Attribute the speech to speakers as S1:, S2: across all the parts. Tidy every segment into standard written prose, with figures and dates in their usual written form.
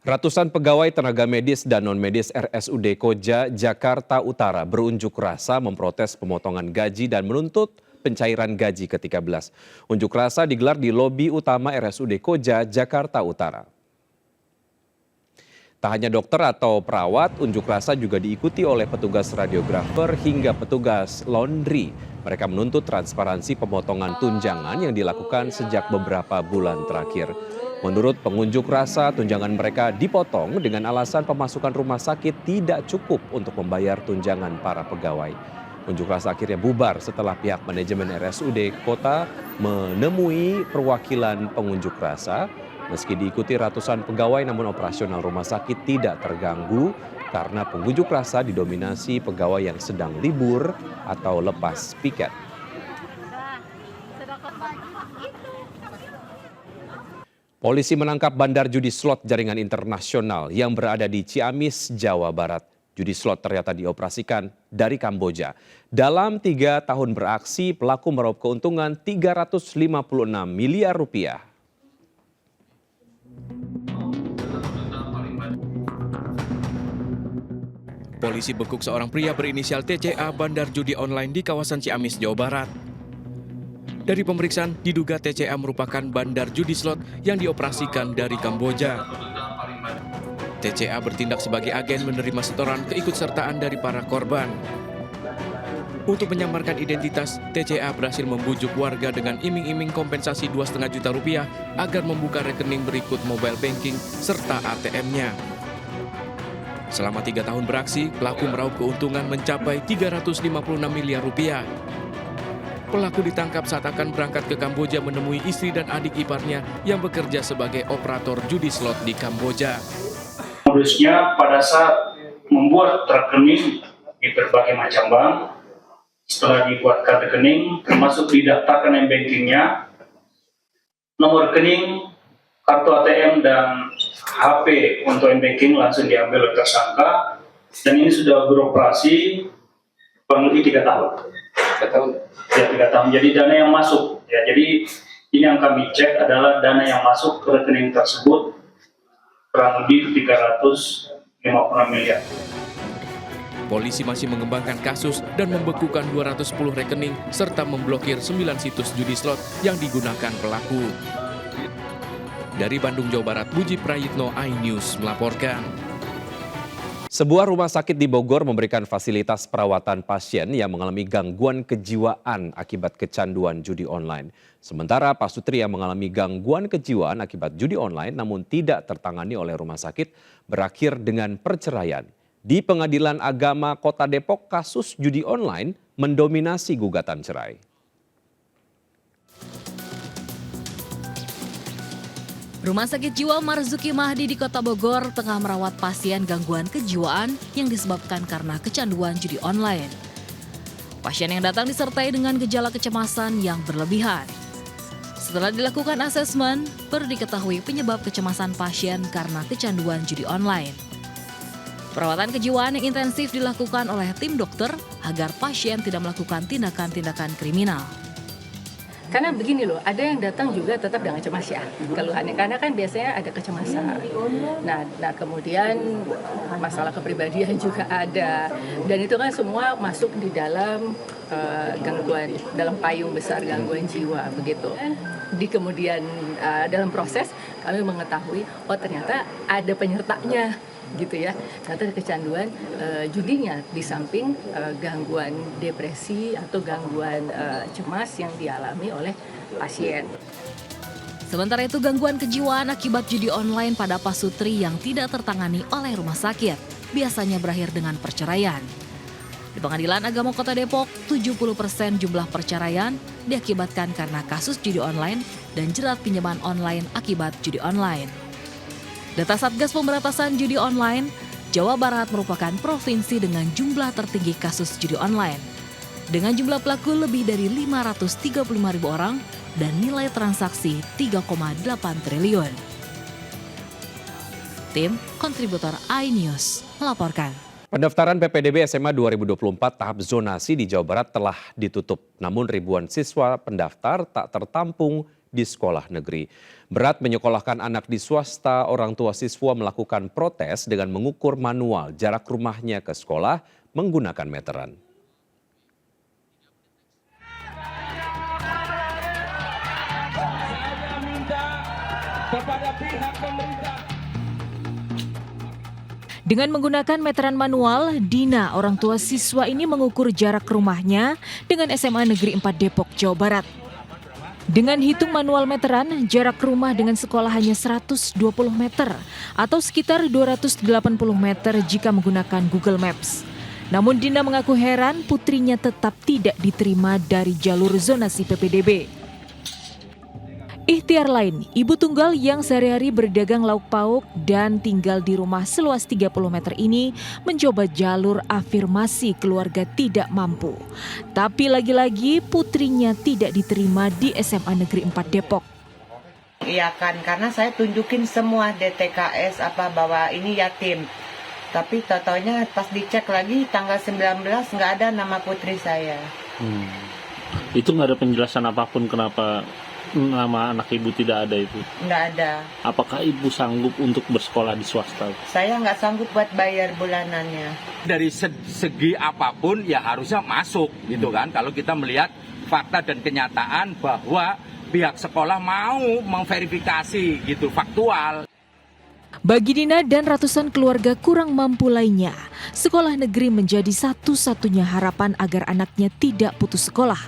S1: Ratusan pegawai tenaga medis dan non-medis RSUD Koja, Jakarta Utara berunjuk rasa memprotes pemotongan gaji dan menuntut pencairan gaji ke-13. Unjuk rasa digelar di lobi utama RSUD Koja, Jakarta Utara. Tak hanya dokter atau perawat, unjuk rasa juga diikuti oleh petugas radiografer hingga petugas laundry. Mereka menuntut transparansi pemotongan tunjangan yang dilakukan sejak beberapa bulan terakhir. Menurut pengunjuk rasa, tunjangan mereka dipotong dengan alasan pemasukan rumah sakit tidak cukup untuk membayar tunjangan para pegawai. Unjuk rasa akhirnya bubar setelah pihak manajemen RSUD Kota menemui perwakilan pengunjuk rasa. Meski diikuti ratusan pegawai, namun operasional rumah sakit tidak terganggu karena pengunjuk rasa didominasi pegawai yang sedang libur atau lepas piket. Polisi menangkap bandar judi slot jaringan internasional yang berada di Ciamis, Jawa Barat. Judi slot ternyata dioperasikan dari Kamboja. Dalam 3 tahun beraksi, pelaku meraup keuntungan 356 miliar rupiah.
S2: Polisi bekuk seorang pria berinisial TCA bandar judi online di kawasan Ciamis, Jawa Barat. Dari pemeriksaan, diduga TCA merupakan bandar judi slot yang dioperasikan dari Kamboja. TCA bertindak sebagai agen menerima setoran keikutsertaan dari para korban. Untuk menyamarkan identitas, TCA berhasil membujuk warga dengan iming-iming kompensasi 2,5 juta rupiah agar membuka rekening berikut mobile banking serta ATM-nya. Selama 3 tahun beraksi, pelaku meraup keuntungan mencapai 356 miliar rupiah. Pelaku ditangkap saat akan berangkat ke Kamboja menemui istri dan adik iparnya yang bekerja sebagai operator judi slot di Kamboja.
S3: Modusnya pada saat membuat rekening di berbagai macam bank, setelah dibuatkan rekening, termasuk didaftarkan m-bankingnya, nomor rekening, kartu ATM, dan HP untuk m-banking langsung diambil oleh tersangka, dan ini sudah beroperasi kurang lebih 3 tahun. 3 tahun? Ya, 3 tahun. Jadi dana yang masuk, ya, jadi ini yang kami cek adalah dana yang masuk ke rekening tersebut kurang lebih 356 miliar.
S2: Polisi masih mengembangkan kasus dan membekukan 210 rekening serta memblokir 9 situs judi slot yang digunakan pelaku. Dari Bandung, Jawa Barat, Buji Prayitno, iNews melaporkan.
S1: Sebuah rumah sakit di Bogor memberikan fasilitas perawatan pasien yang mengalami gangguan kejiwaan akibat kecanduan judi online. Sementara Pak Sutri yang mengalami gangguan kejiwaan akibat judi online namun tidak tertangani oleh rumah sakit berakhir dengan perceraian. Di Pengadilan Agama Kota Depok, kasus judi online mendominasi gugatan cerai.
S4: Rumah Sakit Jiwa Marzuki Mahdi di Kota Bogor tengah merawat pasien gangguan kejiwaan yang disebabkan karena kecanduan judi online. Pasien yang datang disertai dengan gejala kecemasan yang berlebihan. Setelah dilakukan asesmen, baru diketahui penyebab kecemasan pasien karena kecanduan judi online. Perawatan kejiwaan yang intensif dilakukan oleh tim dokter agar pasien tidak melakukan tindakan-tindakan kriminal.
S5: Karena begini loh, ada yang datang juga tetap dengan cemas ya, keluhannya. Karena kan biasanya ada kecemasan. Nah kemudian masalah kepribadian juga ada. Dan itu kan semua masuk di dalam gangguan, dalam payung besar gangguan jiwa begitu. Di kemudian dalam proses kami mengetahui, oh ternyata ada penyertanya gitu ya. Ternyata kecanduan judinya di samping gangguan depresi atau gangguan cemas yang dialami oleh pasien.
S4: Sementara itu gangguan kejiwaan akibat judi online pada Pak Sutri yang tidak tertangani oleh rumah sakit biasanya berakhir dengan perceraian. Di Pengadilan Agama Kota Depok, 70% jumlah perceraian diakibatkan karena kasus judi online dan jerat pinjaman online akibat judi online. Data Satgas Pemberantasan Judi Online, Jawa Barat merupakan provinsi dengan jumlah tertinggi kasus judi online. Dengan jumlah pelaku lebih dari 535.000 orang dan nilai transaksi 3,8 triliun. Tim kontributor iNews melaporkan.
S1: Pendaftaran PPDB SMA 2024 tahap zonasi di Jawa Barat telah ditutup. Namun ribuan siswa pendaftar tak tertampung di sekolah negeri. Berat menyekolahkan anak di swasta, orang tua siswa melakukan protes dengan mengukur manual jarak rumahnya ke sekolah menggunakan meteran.
S6: Kepada pihak pemerintah.
S4: Dengan menggunakan meteran manual, Dina, orang tua siswa ini mengukur jarak rumahnya dengan SMA Negeri 4 Depok, Jawa Barat. Dengan hitung manual meteran, jarak rumah dengan sekolah hanya 120 meter atau sekitar 280 meter jika menggunakan Google Maps. Namun Dina mengaku heran putrinya tetap tidak diterima dari jalur zonasi PPDB. Ikhtiar lain, ibu tunggal yang sehari-hari berdagang lauk pauk dan tinggal di rumah seluas 30 meter ini mencoba jalur afirmasi keluarga tidak mampu. Tapi lagi-lagi putrinya tidak diterima di SMA Negeri 4 Depok.
S7: Iya kan, karena saya tunjukin semua DTKS bahwa ini yatim. Tapi totalnya pas dicek lagi tanggal 19 nggak ada nama putri saya.
S8: Itu nggak ada penjelasan apapun kenapa nama anak ibu tidak ada itu?
S7: Nggak ada.
S8: Apakah ibu sanggup untuk bersekolah di swasta?
S7: Saya nggak sanggup buat bayar bulanannya.
S6: Dari segi apapun ya harusnya masuk gitu kan. Kalau kita melihat fakta dan kenyataan bahwa pihak sekolah mau memverifikasi gitu faktual.
S4: Bagi Dina dan ratusan keluarga kurang mampu lainnya, sekolah negeri menjadi satu-satunya harapan agar anaknya tidak putus sekolah.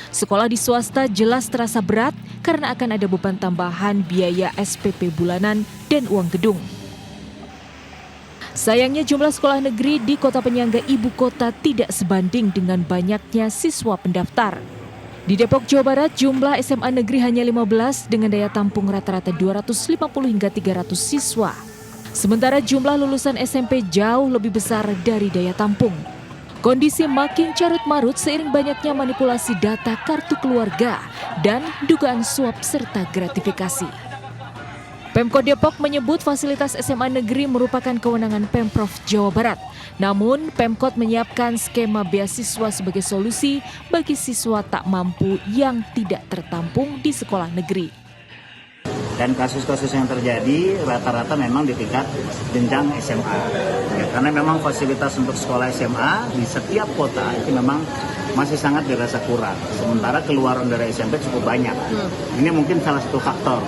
S4: Sekolah di swasta jelas terasa berat karena akan ada beban tambahan biaya SPP bulanan dan uang gedung. Sayangnya jumlah sekolah negeri di kota penyangga ibu kota tidak sebanding dengan banyaknya siswa pendaftar. Di Depok, Jawa Barat, jumlah SMA negeri hanya 15 dengan daya tampung rata-rata 250 hingga 300 siswa. Sementara jumlah lulusan SMP jauh lebih besar dari daya tampung. Kondisi makin carut-marut seiring banyaknya manipulasi data kartu keluarga dan dugaan suap serta gratifikasi. Pemkot Depok menyebut fasilitas SMA negeri merupakan kewenangan Pemprov Jawa Barat. Namun, Pemkot menyiapkan skema beasiswa sebagai solusi bagi siswa tak mampu yang tidak tertampung di sekolah negeri.
S9: Dan kasus-kasus yang terjadi rata-rata memang di tingkat jenjang SMA. Ya, karena memang fasilitas untuk sekolah SMA di setiap kota itu memang masih sangat dirasa kurang. Sementara keluaran dari SMP cukup banyak. Ini mungkin salah satu faktor.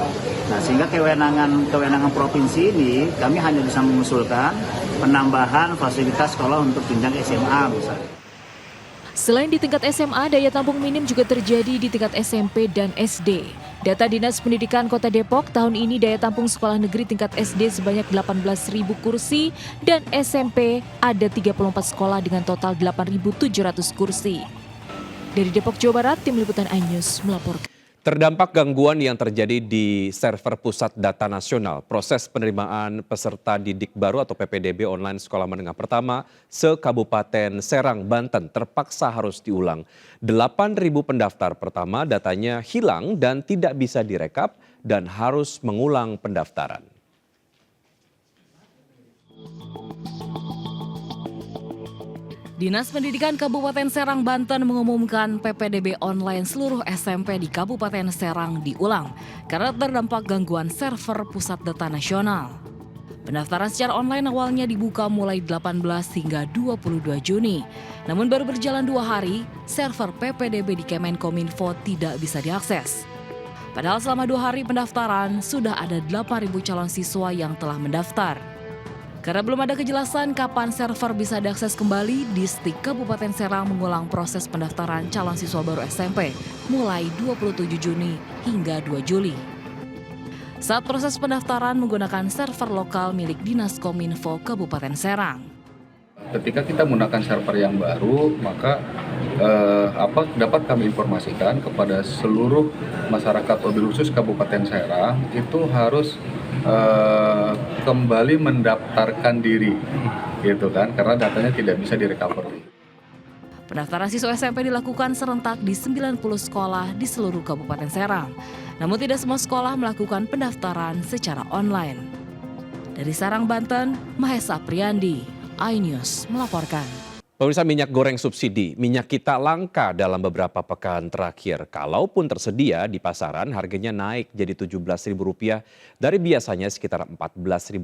S9: Nah, sehingga kewenangan provinsi ini kami hanya bisa mengusulkan penambahan fasilitas sekolah untuk jenjang SMA misalnya.
S4: Selain di tingkat SMA, daya tampung minim juga terjadi di tingkat SMP dan SD. Data Dinas Pendidikan Kota Depok, tahun ini daya tampung sekolah negeri tingkat SD sebanyak 18.000 kursi dan SMP ada 34 sekolah dengan total 8.700 kursi. Dari Depok, Jawa Barat, Tim Liputan iNews melaporkan.
S1: Terdampak gangguan yang terjadi di server Pusat Data Nasional, proses penerimaan peserta didik baru atau PPDB online Sekolah Menengah Pertama se-Kabupaten Serang, Banten terpaksa harus diulang. 8.000 pendaftar pertama datanya hilang dan tidak bisa direkap dan harus mengulang pendaftaran.
S4: Dinas Pendidikan Kabupaten Serang, Banten mengumumkan PPDB online seluruh SMP di Kabupaten Serang diulang karena terdampak gangguan server Pusat Data Nasional. Pendaftaran secara online awalnya dibuka mulai 18 hingga 22 Juni. Namun baru berjalan 2 hari, server PPDB di Kemenkominfo tidak bisa diakses. Padahal selama 2 hari pendaftaran, sudah ada 8.000 calon siswa yang telah mendaftar. Karena belum ada kejelasan kapan server bisa diakses kembali, Disdik Kabupaten Serang mengulang proses pendaftaran calon siswa baru SMP mulai 27 Juni hingga 2 Juli. Saat proses pendaftaran menggunakan server lokal milik Dinas Kominfo Kabupaten Serang.
S10: Ketika kita menggunakan server yang baru, maka dapat kami informasikan kepada seluruh masyarakat wabil khusus Kabupaten Serang itu harus kembali mendaftarkan diri, gitu kan, karena datanya tidak bisa direcovery.
S4: Pendaftaran siswa SMP dilakukan serentak di 90 sekolah di seluruh Kabupaten Serang. Namun tidak semua sekolah melakukan pendaftaran secara online. Dari Serang, Banten, Mahesa Priyandi, iNews melaporkan.
S1: Pemirsa, minyak goreng subsidi, minyak kita langka dalam beberapa pekan terakhir. Kalaupun tersedia di pasaran, harganya naik jadi Rp17.000 dari biasanya sekitar Rp14.000.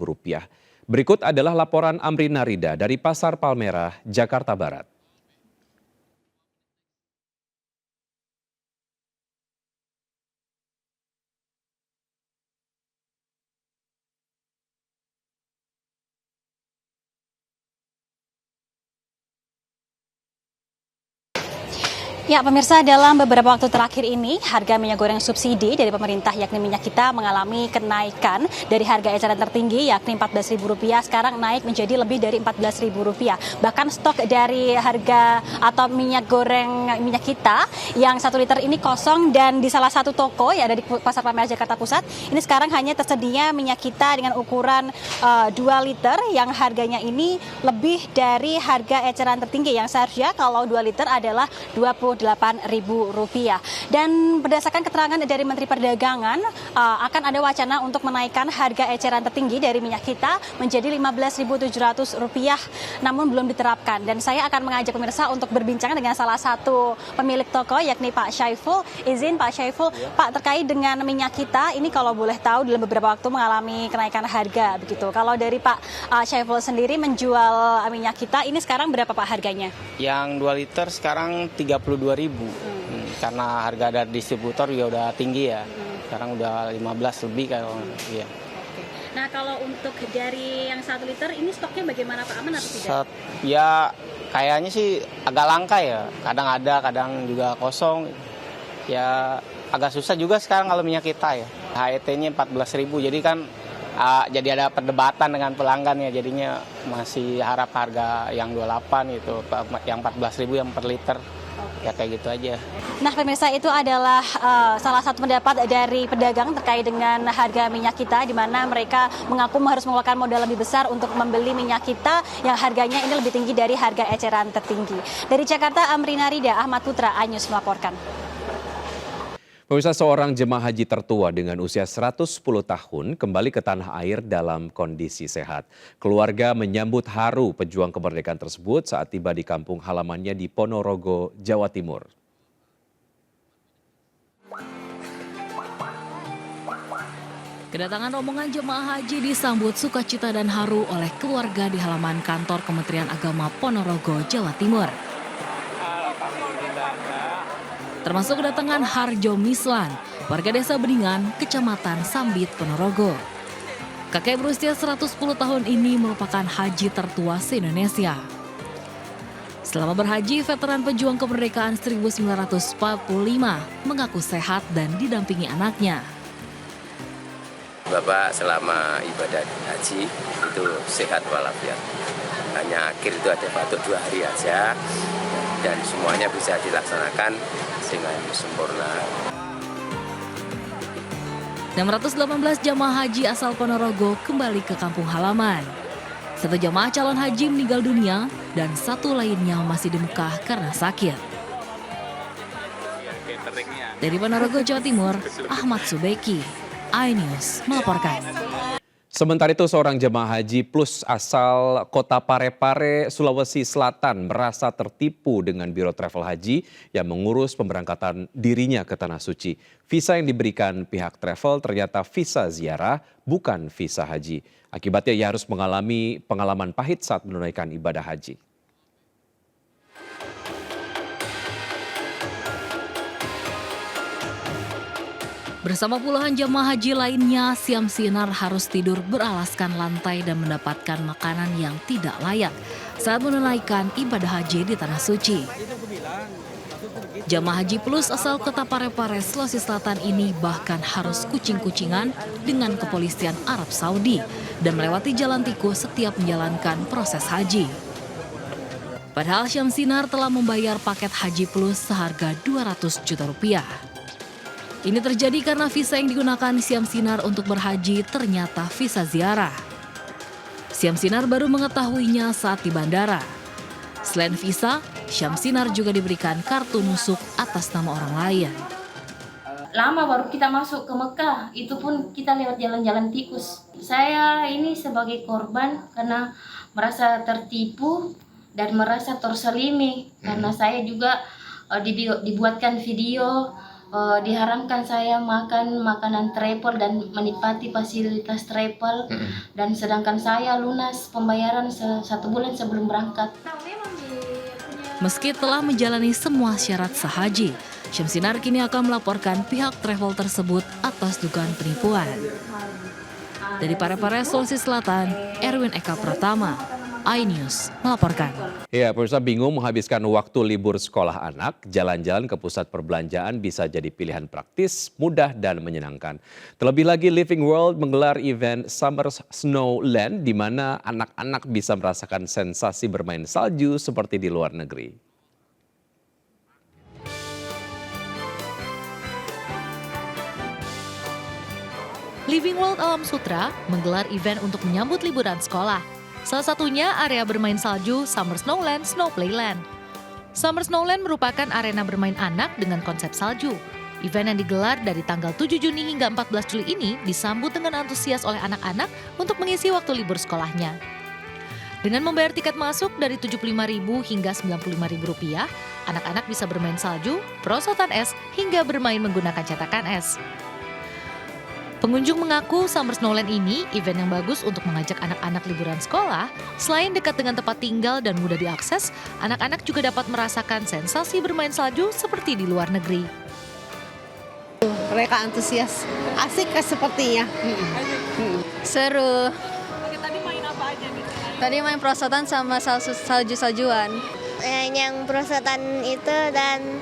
S1: Berikut adalah laporan Amrina Rida dari Pasar Palmerah, Jakarta Barat.
S11: Ya, pemirsa, dalam beberapa waktu terakhir ini, harga minyak goreng subsidi dari pemerintah yakni minyak kita mengalami kenaikan dari harga eceran tertinggi yakni Rp14.000 sekarang naik menjadi lebih dari Rp14.000. Bahkan stok dari harga atau minyak goreng minyak kita yang 1 liter ini kosong dan di salah satu toko ya ada di Pasar Palmerah Jakarta Pusat, ini sekarang hanya tersedia minyak kita dengan ukuran 2 liter yang harganya ini lebih dari harga eceran tertinggi yang seharusnya kalau 2 liter adalah Rp28.000. Dan berdasarkan keterangan dari Menteri Perdagangan, akan ada wacana untuk menaikkan harga eceran tertinggi dari minyak kita menjadi Rp15.700, namun belum diterapkan. Dan saya akan mengajak pemirsa untuk berbincang dengan salah satu pemilik toko, yakni Pak Syaiful. Izin Pak Syaiful, Pak, terkait dengan minyak kita, ini kalau boleh tahu dalam beberapa waktu mengalami kenaikan harga begitu. Kalau dari Pak Syaiful sendiri menjual minyak kita, ini sekarang berapa Pak harganya?
S12: Yang 2 liter sekarang 32.000. Karena harga dari distributor juga udah tinggi ya. Sekarang udah 15 lebih kalau ya.
S11: Nah, kalau untuk dari yang 1 liter ini stoknya bagaimana Pak? Aman atau tidak?
S12: Ya kayaknya sih agak langka ya. Kadang ada, kadang juga kosong. Ya agak susah juga sekarang kalau minyak kita ya. HET-nya 14.000. Jadi kan jadi ada perdebatan dengan pelanggan ya. Jadinya masih harap harga yang 28 gitu, yang 14.000 yang per liter. Ya kayak gitu aja.
S11: Nah, pemirsa, itu adalah salah satu pendapat dari pedagang terkait dengan harga minyak kita, di mana mereka mengaku harus mengeluarkan modal lebih besar untuk membeli minyak kita yang harganya ini lebih tinggi dari harga eceran tertinggi. Dari Jakarta, Amrina Rida, Ahmad Putra, iNews melaporkan.
S1: Pemirsa, seorang jemaah haji tertua dengan usia 110 tahun kembali ke tanah air dalam kondisi sehat. Keluarga menyambut haru pejuang kemerdekaan tersebut saat tiba di kampung halamannya di Ponorogo, Jawa Timur.
S4: Kedatangan rombongan jemaah haji disambut sukacita dan haru oleh keluarga di halaman kantor Kementerian Agama Ponorogo, Jawa Timur. Termasuk kedatangan Harjo Mislan, warga desa Beningan, Kecamatan Sambit, Ponorogo. Kakek berusia 110 tahun ini merupakan haji tertua se-Indonesia. Selama berhaji, veteran pejuang kemerdekaan 1945 mengaku sehat dan didampingi anaknya.
S13: Bapak selama ibadah haji itu sehat walafiat. Hanya akhir itu ada batuk 2 hari aja dan semuanya bisa dilaksanakan dengan sempurna.
S4: 618 jamaah haji asal Ponorogo kembali ke kampung halaman. 1 jamaah calon haji meninggal dunia dan 1 lainnya masih di Mekah karena sakit. Dari Ponorogo, Jawa Timur, Ahmad Subeki, iNews melaporkan.
S1: Sementara itu, seorang jemaah haji plus asal kota Parepare, Sulawesi Selatan merasa tertipu dengan Biro Travel Haji yang mengurus pemberangkatan dirinya ke Tanah Suci. Visa yang diberikan pihak travel ternyata visa ziarah, bukan visa haji. Akibatnya ia harus mengalami pengalaman pahit saat menunaikan ibadah haji.
S4: Bersama puluhan jamaah haji lainnya, Siam Sinar harus tidur beralaskan lantai dan mendapatkan makanan yang tidak layak saat menunaikan ibadah haji di Tanah Suci. Jamaah haji plus asal kota Parepare, Sulawesi Selatan ini bahkan harus kucing-kucingan dengan kepolisian Arab Saudi dan melewati jalan tikus setiap menjalankan proses haji. Padahal Siam Sinar telah membayar paket haji plus seharga Rp200 juta. Ini terjadi karena visa yang digunakan Siam Sinar untuk berhaji ternyata visa ziarah. Siam Sinar baru mengetahuinya saat di bandara. Selain visa, Siam Sinar juga diberikan kartu nusuk atas nama orang lain.
S14: Lama baru kita masuk ke Mekah, itu pun kita lewat jalan-jalan tikus. Saya ini sebagai korban karena merasa tertipu dan merasa terselimi karena saya juga dibuatkan video, diharamkan saya makan makanan travel dan menikmati fasilitas travel, dan sedangkan saya lunas pembayaran 1 bulan sebelum berangkat.
S4: Meski telah menjalani semua syarat sahaji, Syamsinar kini akan melaporkan pihak travel tersebut atas dugaan penipuan. Dari Parepare, Sulawesi Selatan, Erwin Eka Pratama, iNews melaporkan.
S1: Ya, pemirsa, bingung menghabiskan waktu libur sekolah anak, jalan-jalan ke pusat perbelanjaan bisa jadi pilihan praktis, mudah, dan menyenangkan. Terlebih lagi, Living World menggelar event Summer Snowland di mana anak-anak bisa merasakan sensasi bermain salju seperti di luar negeri.
S4: Living World Alam Sutra menggelar event untuk menyambut liburan sekolah. Salah satunya area bermain salju Summer Snowland, Snow Playland. Summer Snowland merupakan arena bermain anak dengan konsep salju. Event yang digelar dari tanggal 7 Juni hingga 14 Juli ini disambut dengan antusias oleh anak-anak untuk mengisi waktu libur sekolahnya. Dengan membayar tiket masuk dari Rp75.000 hingga Rp95.000, anak-anak bisa bermain salju, perosotan es, hingga bermain menggunakan cetakan es. Pengunjung mengaku Summer Snowland ini event yang bagus untuk mengajak anak-anak liburan sekolah. Selain dekat dengan tempat tinggal dan mudah diakses, anak-anak juga dapat merasakan sensasi bermain salju seperti di luar negeri.
S15: Mereka antusias, asik sepertinya.
S16: Seru.
S15: Tadi main apa aja nih?
S16: Tadi main perosotan sama salju-saljuan.
S17: Yang perosotan itu dan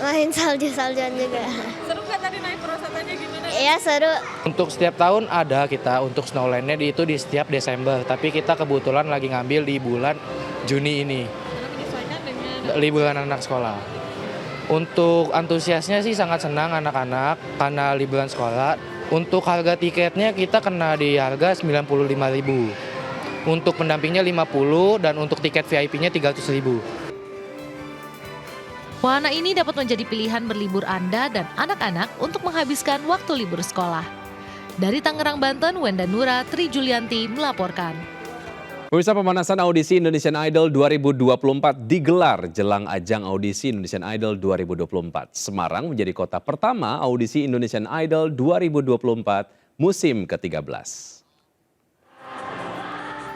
S17: main salju-saljuan juga.
S15: Seru nggak tadi naik perosotannya gimana?
S17: Iya seru.
S18: Untuk setiap tahun ada kita untuk Snowland-nya itu di setiap Desember. Tapi kita kebetulan lagi ngambil di bulan Juni ini. Liburan anak sekolah. Untuk antusiasnya sih sangat senang anak-anak karena liburan sekolah. Untuk harga tiketnya kita kena di harga Rp95.000. Untuk pendampingnya Rp50 dan untuk tiket VIP-nya Rp300.000.
S4: Wahana ini dapat menjadi pilihan berlibur Anda dan anak-anak untuk menghabiskan waktu libur sekolah. Dari Tangerang, Banten, Wenda Nura, Tri Julianti melaporkan.
S1: Pemirsa, pemanasan audisi Indonesian Idol 2024 digelar jelang ajang audisi Indonesian Idol 2024. Semarang menjadi kota pertama audisi Indonesian Idol 2024 musim ke-13.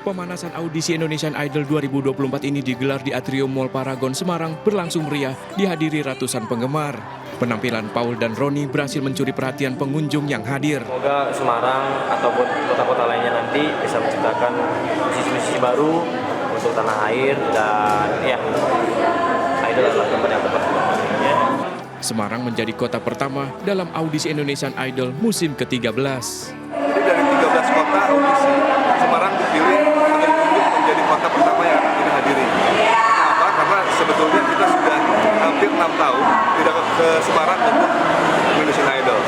S2: Pemanasan audisi Indonesian Idol 2024 ini digelar di Atrium Mall Paragon Semarang berlangsung meriah dihadiri ratusan penggemar. Penampilan Paul dan Roni berhasil mencuri perhatian pengunjung yang hadir.
S19: Semoga Semarang ataupun kota-kota lainnya nanti bisa menciptakan musisi-musisi baru untuk tanah air dan ya Idol adalah tempat yang tepat.
S2: Semarang menjadi kota pertama dalam audisi Indonesian Idol musim ke-13.
S20: Jadi dari 13 kota audisi, Semarang dipilih menjadi kota pertama yang akan kita hadiri. Kenapa? Karena sebetulnya kita sudah hampir 6 tahun tidak ke Semarang untuk Indonesian Idol.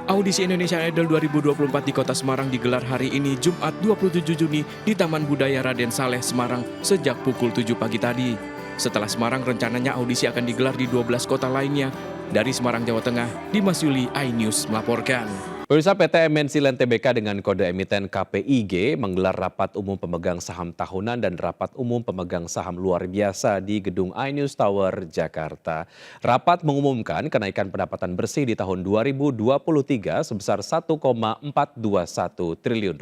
S2: Audisi Indonesian Idol 2024 di kota Semarang digelar hari ini Jumat 27 Juni di Taman Budaya Raden Saleh, Semarang sejak pukul 7 pagi tadi. Setelah Semarang, rencananya audisi akan digelar di 12 kota lainnya. Dari Semarang, Jawa Tengah, Dimas Yuli, iNews melaporkan.
S1: Pemirsa, PT MNC Land Tbk dengan kode emiten KPIG menggelar rapat umum pemegang saham tahunan dan rapat umum pemegang saham luar biasa di Gedung iNews Tower, Jakarta. Rapat mengumumkan kenaikan pendapatan bersih di tahun 2023 sebesar Rp1,421 triliun.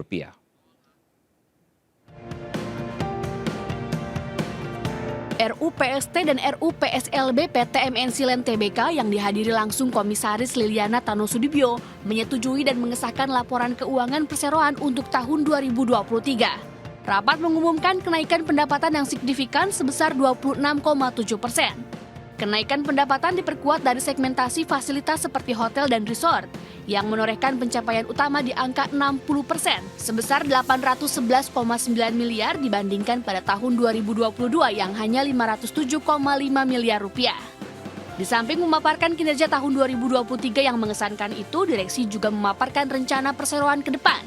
S21: RUPST dan RUPSLB PT MNC Land Tbk yang dihadiri langsung Komisaris Liliana Tanosudibyo menyetujui dan mengesahkan laporan keuangan perseroan untuk tahun 2023. Rapat mengumumkan kenaikan pendapatan yang signifikan sebesar 26,7%. Kenaikan pendapatan diperkuat dari segmentasi fasilitas seperti hotel dan resort yang menorehkan pencapaian utama di angka 60% sebesar 811,9 miliar dibandingkan pada tahun 2022 yang hanya 507,5 miliar rupiah. Di samping memaparkan kinerja tahun 2023 yang mengesankan itu, direksi juga memaparkan rencana perseroan ke depan.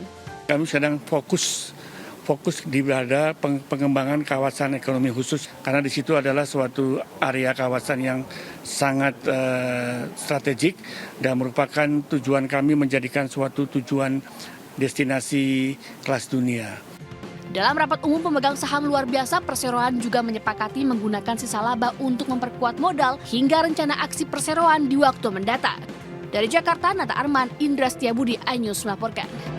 S22: Kami sedang fokus di pada pengembangan kawasan ekonomi khusus karena di situ adalah suatu area kawasan yang sangat strategik dan merupakan tujuan kami menjadikan suatu tujuan destinasi kelas dunia.
S21: Dalam rapat umum pemegang saham luar biasa, perseroan juga menyepakati menggunakan sisa laba untuk memperkuat modal hingga rencana aksi perseroan di waktu mendatang. Dari Jakarta, Nata Arman, Indra Setiabudi, iNews melaporkan.